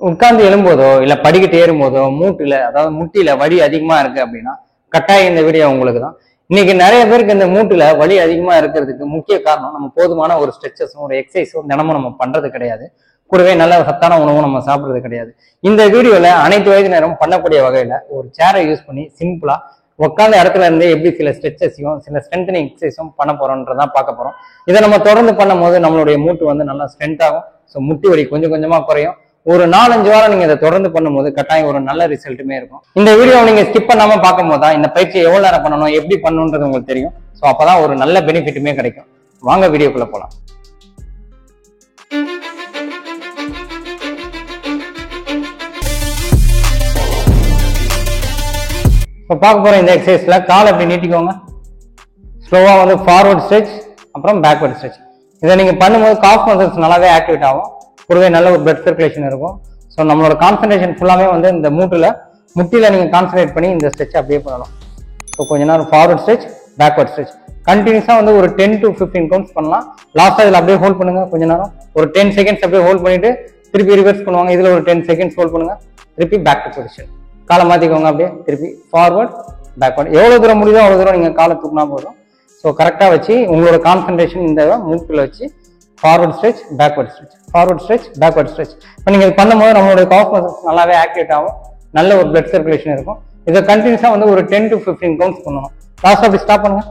உட்கார்ந்து எழும்போதோ இல்லை படிக்கிட்டு ஏறும்போதோ மூட்டுல அதாவது முட்டியில வலி அதிகமா இருக்கு அப்படின்னா கட்டாயம் இந்த வீடியோ உங்களுக்கு தான். இன்னைக்கு நிறைய பேருக்கு இந்த மூட்டுல வலி அதிகமா இருக்கிறதுக்கு முக்கிய காரணம் நம்ம போதுமான ஒரு ஸ்ட்ரெச்சஸும் ஒரு எக்ஸசைஸும் தினமும் நம்ம பண்றது கிடையாது. கூடவே நல்ல சத்தான உணவும் நம்ம சாப்பிட்றது கிடையாது. இந்த வீடியோல அனைத்து வயதினரும் பண்ணக்கூடிய வகையில ஒரு சேரை யூஸ் பண்ணி சிம்பிளா உட்காந்த இடத்துல இருந்தே எப்படி சில ஸ்ட்ரெச்சஸையும் சில ஸ்ட்ரென்தனிங் எக்ஸசைஸும் பண்ண போறோன்றதான் பார்க்க போறோம். இதை நம்ம தொடர்ந்து பண்ணும் போது நம்மளுடைய மூட்டு வந்து நல்லா ஸ்ட்ரென்த் ஆகும். ஸோ முட்டி வலி கொஞ்சம் கொஞ்சமா குறையும். ஒரு 4-5 வாரம் நீங்க இதை தொடர்ந்து பண்ணும்போது கட்டாயம் ஒரு நல்ல ரிசல்ட்டுமே இருக்கும். இந்த வீடியோ நீங்க ஸ்கிப் பண்ணாம பார்க்கும் போது தான் இந்த பயிற்சியை எவ்வளவு நேரம் பண்ணணும் எப்படி பண்ணணுன்றது உங்களுக்கு தெரியும். ஸோ அப்பதான் ஒரு நல்ல பெனிஃபிட்டுமே கிடைக்கும். வாங்க வீடியோக்குள்ள போலாம். இப்போ பார்க்க போற இந்த எக்ஸசைஸ்ல கால் அப்படி நீட்டிக்கோங்க. ஸ்லோவா வந்து ஃபார்வர்ட் ஸ்ட்ரெச் அப்புறம் பேக்வர்ட் ஸ்ட்ரெச். இதை நீங்க பண்ணும்போது காஃப் மசில்ஸ் நல்லாவே ஆக்டிவேட் ஆகும். கூடவே நல்ல ஒரு பிளட் சர்க்குலேஷன் இருக்கும். ஸோ நம்மளோட கான்சன்ட்ரேஷன் ஃபுல்லாமே வந்து இந்த முட்டில நீங்க கான்சன்ட்ரேட் பண்ணி இந்த ஸ்ட்ரெச் அப்படியே பண்ணலாம். ஸோ கொஞ்ச நேரம் ஃபார்வர்ட் ஸ்ட்ரெச் பேக்வர்ட் ஸ்ட்ரெச் கண்டினியூஸா வந்து ஒரு 10 to 15 கவுண்ட்ஸ் பண்ணலாம். லாஸ்டா இதில் அப்படியே ஹோல்ட் பண்ணுங்க. கொஞ்ச நேரம் ஒரு 10 செகண்ட்ஸ் அப்படியே ஹோல்ட் பண்ணிட்டு திருப்பி ரிவர்ஸ் பண்ணுவாங்க. இதுல ஒரு 10 செகண்ட்ஸ் ஹோல்ட் பண்ணுங்க. திருப்பி பேக் டு பொசிஷன். காலை மாத்திக்கோங்க. அப்படியே திருப்பி ஃபார்வர்ட் பேக்வர்ட். எவ்வளவு தூரம் முடியுதோ அவ்வளவு தூரம் நீங்க காலை தூக்கினா போதும். ஸோ கரெக்டா வச்சு உங்களோட கான்சன்ட்ரேஷன் இந்த மூட்டுல வச்சு forward stretch backward stretch forward stretch backward stretch. இப்போ நீங்க இது பண்ணும்போது நம்மளுடைய காஃப் மசில்ஸ் நல்லாவே ஆக்டிவேட் ஆகும். நல்ல ஒரு பிளட் சர்க்குலேஷன் இருக்கும். இதை கண்டினியூஸா வந்து ஒரு 10 to 15 கவுண்ட்ஸ் பண்ணணும். லாஸ்ட் அப்படி ஸ்டாப் பண்ணுங்க.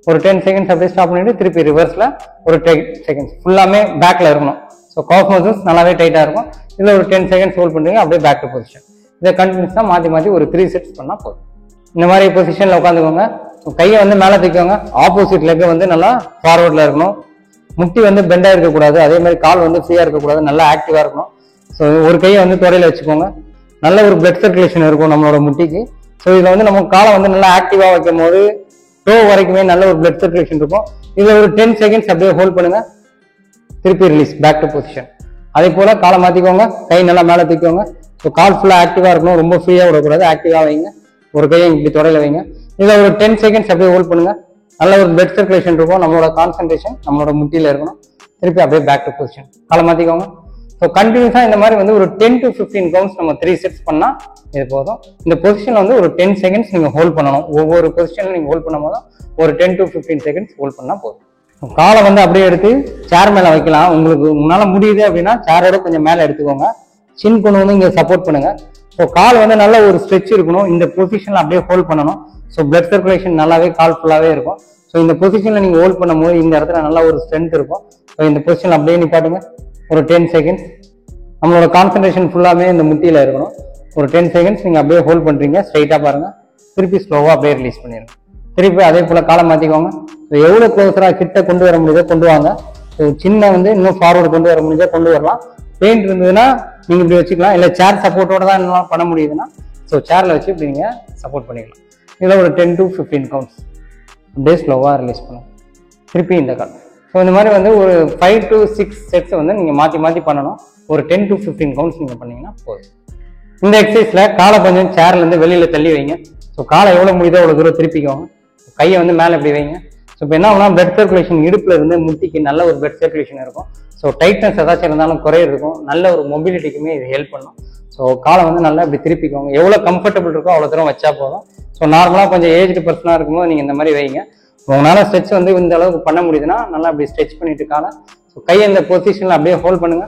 ஒரு 10 செகண்ட்ஸ் அப்படியே ஸ்டாப் பண்ணிட்டு திருப்பி ரிவர்ஸ்ல ஒரு 10 செகண்ட்ஸ் ஃபுல்லாமே பேக்ல இருக்கணும். ஸோ காஃப் மசில்ஸ் நல்லாவே டைட்டா இருக்கும். இதுல ஒரு 10 செகண்ட்ஸ் ஹோல்ட் பண்ணுங்க. அப்படியே பேக் டு பொசிஷன். இதை கண்டினியூஸா மாத்தி ஒரு 3 செட்ஸ் பண்ணா போதும். இந்த மாதிரி பொசிஷன்ல உட்காந்துக்கோங்க. கையை வந்து மேலே தூக்கிக்கோங்க. ஆப்போசிட் லெக் வந்து நல்லா ஃபார்வர்ட்ல இருக்கணும். முட்டி வந்து பெண்டா இருக்கக்கூடாது. அதே மாதிரி கால் வந்து ஃப்ரீயா இருக்கக்கூடாது. நல்லா ஆக்டிவா இருக்கணும். ஸோ ஒரு கையை வந்து தொடையில வச்சுக்கோங்க. நல்ல ஒரு பிளட் சர்க்குலேஷன் இருக்கும் நம்மளோட முட்டிக்கு. ஸோ இதுல வந்து நம்ம காலை வந்து நல்லா ஆக்டிவா வைக்கும் போது டோ வரைக்குமே நல்ல ஒரு பிளட் சர்க்குலேஷன் இருக்கும். இதுல ஒரு 10 செகண்ட்ஸ் அப்படியே ஹோல்ட் பண்ணுங்க. திருப்பி ரிலீஸ் பேக் டு பொசிஷன். அதே போல காலை மாத்திக்கோங்க. கை நல்லா மேலே தூக்கிக்கோங்க. ஸோ கால் ஃபுல்லா ஆக்டிவா இருக்கணும். ரொம்ப ஃப்ரீயா விடக்கூடாது. ஆக்டிவா வைங்க. ஒரு கையை இப்படி தொடையில வைங்க. இதுல ஒரு 10 செகண்ட்ஸ் அப்படியே ஹோல்ட் பண்ணுங்க. நல்ல ஒரு பிளட் சர்க்குலேஷன் இருக்கும். நம்மளோட கான்சன்ட்ரேஷன் நம்மளோட முட்டியில இருக்கணும். திருப்பி அப்படியே பேக் டு பொசிஷன். காலை மாத்திக்கோங்க. ஸோ கண்டினியூஸா இந்த மாதிரி வந்து ஒரு 10 to 15 கவுண்ட்ஸ் நம்ம 3 செட்ஸ் பண்ணா இது போதும். இந்த பொசிஷன்ல வந்து ஒரு 10 செகண்ட்ஸ் நீங்க ஹோல்ட் பண்ணணும். ஒவ்வொரு பொசிஷன்ல நீங்க ஹோல்ட் பண்ணும் போதும் ஒரு 10 to 15 செகண்ட்ஸ் ஹோல்ட் பண்ணா போதும். காலை வந்து அப்படியே எடுத்து சேர் மேல வைக்கலாம். உங்களுக்கு முன்னால முடியுது அப்படின்னா சேரோட கொஞ்சம் மேல எடுத்துக்கோங்க. சின் கொண்டு வந்து இங்க சப்போர்ட் பண்ணுங்க. ஸோ கால் வந்து நல்ல ஒரு ஸ்ட்ரெச் இருக்கணும். இந்த பொசிஷன்ல அப்படியே ஹோல்ட் பண்ணணும். ஸோ பிளட் சர்க்குலேஷன் நல்லாவே கால் ஃபுல்லாவே இருக்கும். ஸோ இந்த பொசிஷன்ல நீங்க ஹோல்ட் பண்ணும்போது இந்த இடத்துல நல்ல ஒரு ஸ்ட்ரென்த் இருக்கும். ஸோ இந்த பொசிஷன் அப்படியே நிப்பாட்டுங்க. ஒரு 10 செகண்ட்ஸ் நம்மளோட கான்சன்ட்ரேஷன் ஃபுல்லாமே இந்த முட்டியில இருக்கணும். ஒரு 10 செகண்ட்ஸ் நீங்க அப்படியே ஹோல்ட் பண்றீங்க. ஸ்ட்ரைட்டா பாருங்க. திருப்பி ஸ்லோவா அப்படியே ரிலீஸ் பண்ணிடுங்க. திருப்பி அதே போல காலை மாத்திக்கோங்க. ஸோ எவ்வளவு க்ளோஸரா கிட்ட கொண்டு வர முடியுதோ கொண்டு வாங்க. ஸோ சின்ன வந்து இன்னும் ஃபார்வர்டு கொண்டு வர முடியுதோ கொண்டு வரலாம். பெயிண்ட் இருந்ததுன்னா நீங்க இப்படி வச்சுக்கலாம். இல்லை சேர் சப்போர்ட்டோட தான் இன்னும் பண்ண முடியுதுன்னா ஸோ சேர்ல வச்சு இப்படி நீங்க சப்போர்ட் பண்ணிக்கலாம். இதில் ஒரு 10 to 15 கவுண்ட்ஸ் அப்படியே ஸ்லோவா ரிலீஸ் பண்ணுங்க. திருப்பி இந்த கால். ஸோ இந்த மாதிரி வந்து ஒரு 5 to 6 செட்ஸ் வந்து நீங்க மாத்தி பண்ணணும். ஒரு 10 to 15 கவுண்ட்ஸ் நீங்க பண்ணீங்கன்னா போதும். இந்த எக்ஸசைஸ்ல காலை கொஞ்சம் சேர்ல இருந்து வெளியில தள்ளி வைங்க. ஸோ காலை எவ்வளவு முடியுதோ அவ்வளவு தூரம் திருப்பிக்கோங்க. கையை வந்து மேலே இப்படி வைங்க. ஸோ இப்போ என்ன ஆகும்னா பிளட் சர்க்குலேஷன் இடுப்புல இருந்து முட்டிக்கு நல்ல ஒரு பிளட் சர்க்குலேஷன் இருக்கும். ஸோ டைட்னஸ் ஏதாச்சும் இருந்தாலும் குறைய இருக்கும். நல்ல ஒரு மொபிலிட்டிக்குமே இது ஹெல்ப் பண்ணும். ஸோ காலை வந்து நல்லா இப்படி திருப்பிக்கோங்க. எவ்வளோ கம்ஃபர்டபுள் இருக்கோ அவ்வளோ தூரம் வச்சா போதும். ஸோ நார்மலாக கொஞ்சம் ஏஜ்டு பர்சனாக இருக்கும்போது நீங்கள் இந்த மாதிரி வைங்க. உங்களால் ஸ்ட்ரெச் வந்து இந்த அளவுக்கு பண்ண முடியுதுன்னா நல்லா அப்படி ஸ்ட்ரெச் பண்ணிட்டு காலை. ஸோ கையை இந்த பொசிஷனில் அப்படியே ஹோல்ட் பண்ணுங்க.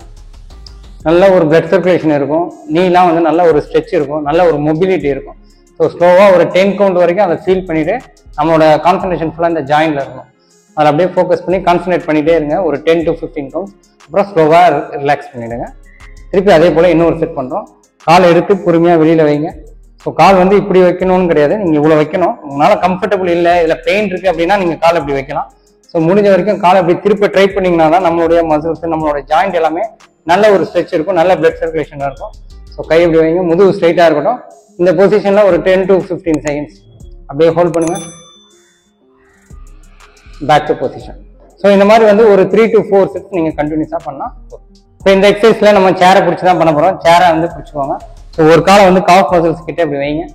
நல்ல ஒரு பிளட் சர்க்குலேஷன் இருக்கும். நீலாம் வந்து நல்ல ஒரு ஸ்ட்ரெச் இருக்கும். நல்ல ஒரு மொபிலிட்டி இருக்கும். ஸோ ஸ்லோவாக ஒரு 10 கவுண்ட் வரைக்கும் அதை ஃபீல் பண்ணிட்டு நம்மளோட கான்சன்ட்ரேஷன் ஃபுல்லாக இந்த ஜாயின்ல இருக்கும். அதில் அப்படியே ஃபோக்கஸ் பண்ணி கான்சன்ட்ரேட் பண்ணிட்டே இருங்க. ஒரு 10 to 15 கவுண்ட்ஸ். அப்புறம் ஸ்லோவாக ரிலாக்ஸ் பண்ணிடுங்க. திருப்பி அதே போல் இன்னொரு செட் பண்ணுறோம். காலை எடுத்து பொறுமையாக வெளியில் வைங்க. ஸோ கால் வந்து இப்படி வைக்கணும்னு கிடையாது. நீங்கள் இவ்வளோ வைக்கணும். உங்களால் கம்ஃபர்டபுள் இல்லை இதில் பெயின் இருக்குது அப்படின்னா நீங்கள் காலை இப்படி வைக்கலாம். ஸோ முடிஞ்ச வரைக்கும் காலை இப்படி திருப்பி ட்ரை பண்ணிங்கன்னா தான் நம்மளுடைய மசில்ஸ் நம்மளோட ஜாயிண்ட் எல்லாமே நல்ல ஒரு ஸ்ட்ரெச் இருக்கும். நல்ல பிளட் சர்க்குலேஷன் இருக்கும். ஸோ கை இப்படி வைங்க. முதுகு ஸ்ட்ரைட்டாக இருக்கட்டும். இந்த பொசிஷனில் ஒரு 10 to 15 செகண்ட்ஸ் அப்படியே ஹோல்ட் பண்ணுங்க. Back to position. ஸோ இந்த மாதிரி வந்து ஒரு 3 to 4 செட்ஸ் நீங்கள் கண்டினியூஸாக பண்ணால். இப்போ இந்த எக்ஸசைஸ்ல நம்ம சேரை பிடிச்சி தான் பண்ண போகிறோம். சேரை வந்து பிடிச்சிக்கோங்க. ஸோ ஒரு காலை வந்து காஃப் மசில்ஸ் கிட்டே இப்படி வைங்க.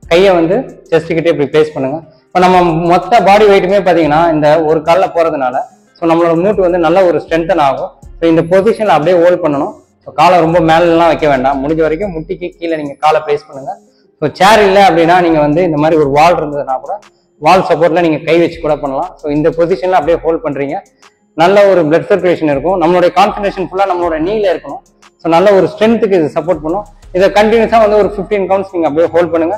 கையை வந்து செஸ்ட் கிட்டே இப்படி பிளேஸ் பண்ணுங்க. இப்போ நம்ம மொத்த பாடி வெயிட்டுமே பார்த்தீங்கன்னா இந்த ஒரு காலில் போகிறதுனால ஸோ நம்மளோட மூட்டு வந்து நல்ல ஒரு ஸ்ட்ரென்தன் ஆகும். ஸோ இந்த பொசிஷனில் அப்படியே ஹோல்ட் பண்ணணும். ஸோ காலை ரொம்ப மேலெலாம் வைக்க வேண்டாம். முடிஞ்ச வரைக்கும் முட்டிக்கு கீழே நீங்கள் காலை ப்ளேஸ் பண்ணுங்கள். ஸோ சேர் இல்லை அப்படின்னா நீங்கள் வந்து இந்த மாதிரி ஒரு வால் இருந்ததுன்னா கூட வால் சப்போர்ட்டில் நீங்கள் கை வச்சு கூட பண்ணலாம். ஸோ இந்த பொசிஷனில் அப்படியே ஹோல்ட் பண்ணுறீங்க. நல்ல ஒரு பிளட் சர்க்குலேஷன் இருக்கும். நம்மளுடைய கான்சன்ட்ரேஷன் ஃபுல்லாக நம்மளோட நீல இருக்கணும். ஸோ நல்ல ஒரு ஸ்ட்ரென்த்துக்கு இது சப்போர்ட் பண்ணும். இதை கண்டினியூஸாக வந்து ஒரு 15 கவுண்ட்ஸ் நீங்கள் அப்படியே ஹோல்ட் பண்ணுங்க.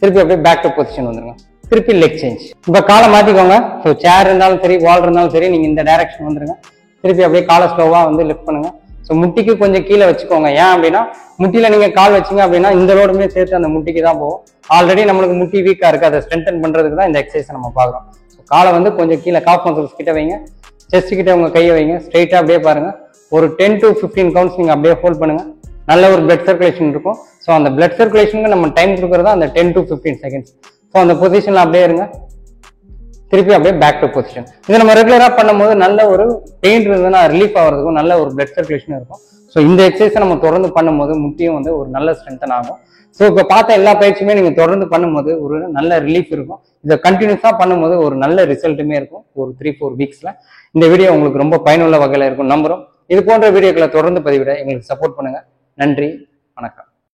திருப்பி அப்படியே பேக் டு பொசிஷன் வந்துருங்க. திருப்பி லெக் சேஞ்ச். இப்போ காலை மாற்றிக்கோங்க. ஸோ சேர் இருந்தாலும் சரி வால் இருந்தாலும் சரி நீங்கள் இந்த டைரக்ஷன் வந்துருங்க. திருப்பி அப்படியே காலை ஸ்லோவாக வந்து லிஃப்ட் பண்ணுங்க. ஸோ முட்டிக்கு கொஞ்சம் கீழே வச்சுக்கோங்க. ஏன் அப்படின்னா முட்டியில் நீங்கள் கால் வச்சிங்க அப்படின்னா இந்த லோடுமே சேர்த்து அந்த முட்டிக்கு தான் போகும். ஆல்ரெடி நம்மளுக்கு முட்டி வீக்காக இருக்குது, அதை ஸ்ட்ரென்தன் பண்ணுறதுக்கு தான் இந்த எக்ஸசைஸ் நம்ம பார்க்குறோம். ஸோ காலை வந்து கொஞ்சம் கீழே காஃப் மசில்ஸ் கிட்ட வைங்க. செஸ்ட் கிட்ட உங்கள் கையை வைங்க. ஸ்ட்ரெயிட்டாக அப்படியே பாருங்க. ஒரு 10 to 15 கவுண்ட்ஸ் நீங்கள் அப்படியே ஹோல்ட் பண்ணுங்க. நல்ல ஒரு பிளட் சர்க்குலேஷன் இருக்கும். ஸோ அந்த பிளட் சர்க்குலேஷனுக்கு நம்ம டைம் கொடுக்குறது அந்த 10 to 15 செகண்ட்ஸ். ஸோ அந்த பொசிஷனில் அப்படியே இருங்க. திருப்பி அப்படியே பேக் டு பொசிஷன். இதை நம்ம ரெகுலராக பண்ணும்போது நல்ல ஒரு பெயின் இருந்ததுன்னா ரிலீஃப் ஆகிறதுக்கும் நல்ல ஒரு பிளட் சர்க்குலேஷன் இருக்கும். ஸோ இந்த எக்ஸசைஸை நம்ம தொடர்ந்து பண்ணும்போது முட்டியும் வந்து ஒரு நல்ல ஸ்ட்ரென்தன் ஆகும். ஸோ இப்போ பார்த்த எல்லா பயிற்சியுமே நீங்கள் தொடர்ந்து பண்ணும்போது ஒரு நல்ல ரிலீஃப் இருக்கும். இதை கண்டினியூஸாக பண்ணும்போது ஒரு நல்ல ரிசல்ட்டுமே இருக்கும். ஒரு 3-4 வீக்ஸில் இந்த வீடியோ உங்களுக்கு ரொம்ப பயனுள்ள வகையில் இருக்கும் நம்புறோம். இது போன்ற வீடியோக்களை தொடர்ந்து பதிவிட எங்களுக்கு சப்போர்ட் பண்ணுங்க. நன்றி, வணக்கம்.